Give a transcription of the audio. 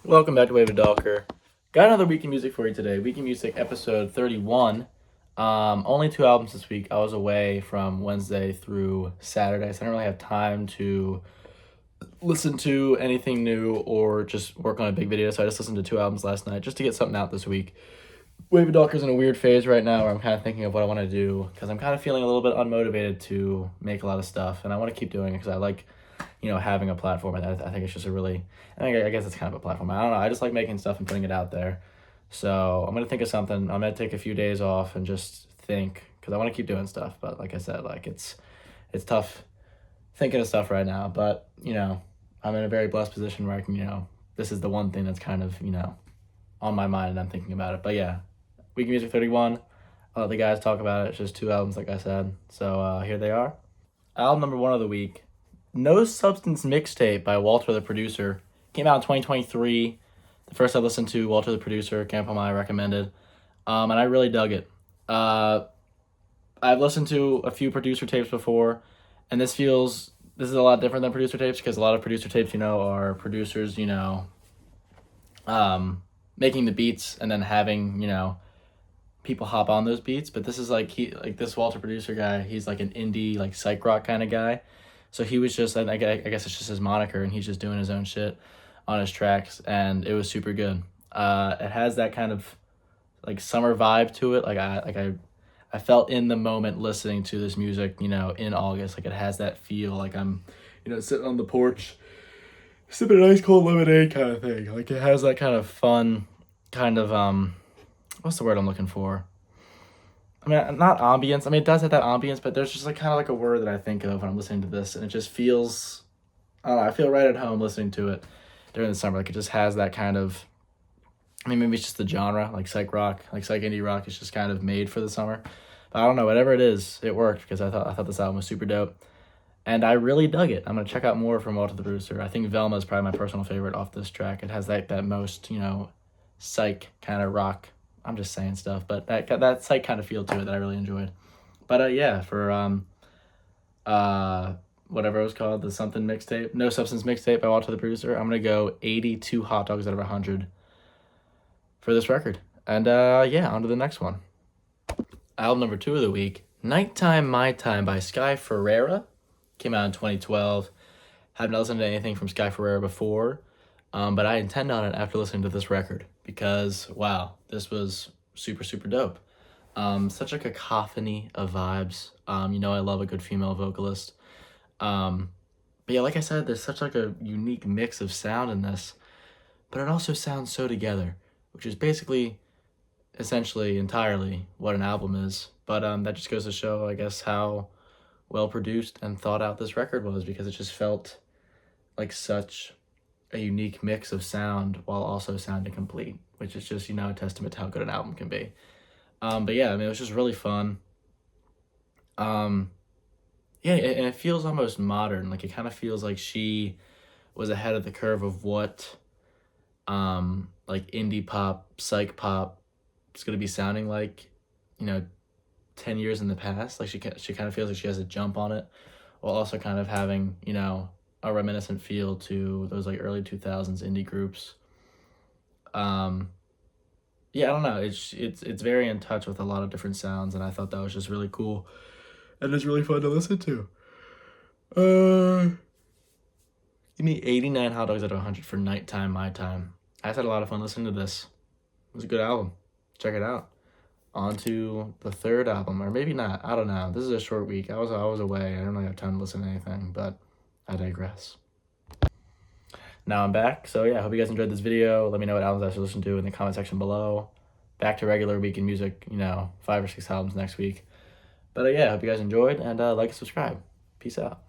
Welcome back to Wave of Dalker. Got another Week in Music for you today. Week in Music episode 31. Only two albums this week. I was away from Wednesday through Saturday, so I didn't really have time to listen to anything new or just work on a big video. So I just listened to two albums last night just to get something out this week. Wave of Dalker's in a weird phase right now where I'm kind of thinking of what I want to do because I'm kind of feeling a little bit unmotivated to make a lot of stuff, and I want to keep doing it because I like having a platform. I think it's just I guess it's kind of a platform. I don't know. I just like making stuff and putting it out there. So I'm going to think of something. I'm going to take a few days off and just think because I want to keep doing stuff. But like I said, it's tough thinking of stuff right now. But, I'm in a very blessed position where I can, this is the one thing that's kind of, on my mind and I'm thinking about it. But yeah, Week in Music 31. I'll let the guys talk about it. It's just two albums, like I said. So here they are. Album number one of the week, No Substance Mixtape by Walter the Producer. Came out in 2023. The first I listened to, Walter the Producer, Camp I recommended. And I really dug it. I've listened to a few producer tapes before, and this is a lot different than producer tapes because a lot of producer tapes, are producers, making the beats and then having, people hop on those beats. But this is this Walter Producer guy, he's like an indie, like psych rock kind of guy. So he was just, I guess it's just his moniker, and he's just doing his own shit on his tracks, and it was super good. It has that kind of like summer vibe to it. I felt in the moment listening to this music, in August. Like it has that feel, like I'm, sitting on the porch, sipping a nice cold lemonade kind of thing. Like it has that kind of fun, kind of what's the word I'm looking for? I mean, not ambience. I mean, it does have that ambience, but there's just like kind of like a word that I think of when I'm listening to this, and it just feels, I don't know, I feel right at home listening to it during the summer. Like it just has that kind of, I mean, maybe it's just the genre, like psych rock, like psych indie rock. It's just kind of made for the summer. But I don't know, whatever it is, it worked because I thought this album was super dope, and I really dug it. I'm gonna check out more from Walter the Producer. I think Velma is probably my personal favorite off this track. It has that most psych kind of rock. I'm just saying stuff, but that psych kind of feel to it that I really enjoyed. But yeah, for whatever it was called, the something mixtape, No Substance Mixtape by Walter the Producer, I'm gonna go 82 hot dogs out of 100 for this record. And yeah, on to the next one. Album number two of the week, Nighttime My Time by Sky Ferreira. Came out in 2012. Haven't listened to anything from Sky Ferreira before, but I intend on it after listening to this record because, wow, this was super, super dope. Such a cacophony of vibes. I love a good female vocalist. But yeah, like I said, there's such like a unique mix of sound in this, but it also sounds so together, which is basically, essentially, entirely what an album is. But that just goes to show, I guess, how well produced and thought out this record was, because it just felt like such a unique mix of sound while also sounding complete, which is just, a testament to how good an album can be. But yeah, I mean, it was just really fun. Yeah, and it feels almost modern. Like it kind of feels like she was ahead of the curve of what, like indie pop, psych pop is gonna be sounding like, 10 years in the past. Like she kind of feels like she has a jump on it, while also kind of having a reminiscent feel to those like early 2000s indie groups. Yeah, I don't know. It's very in touch with a lot of different sounds, and I thought that was just really cool, and it's really fun to listen to. Give me 89 hot dogs out of 100 for Nighttime My Time. I just had a lot of fun listening to this. It was a good album. Check it out. On to the third album, or maybe not. I don't know. This is a short week. I was away. I didn't really have time to listen to anything, but I digress. Now I'm back. So yeah, I hope you guys enjoyed this video. Let me know what albums I should listen to in the comment section below. Back to regular Week in Music, 5 or 6 albums next week. But yeah, I hope you guys enjoyed, and like and subscribe. Peace out.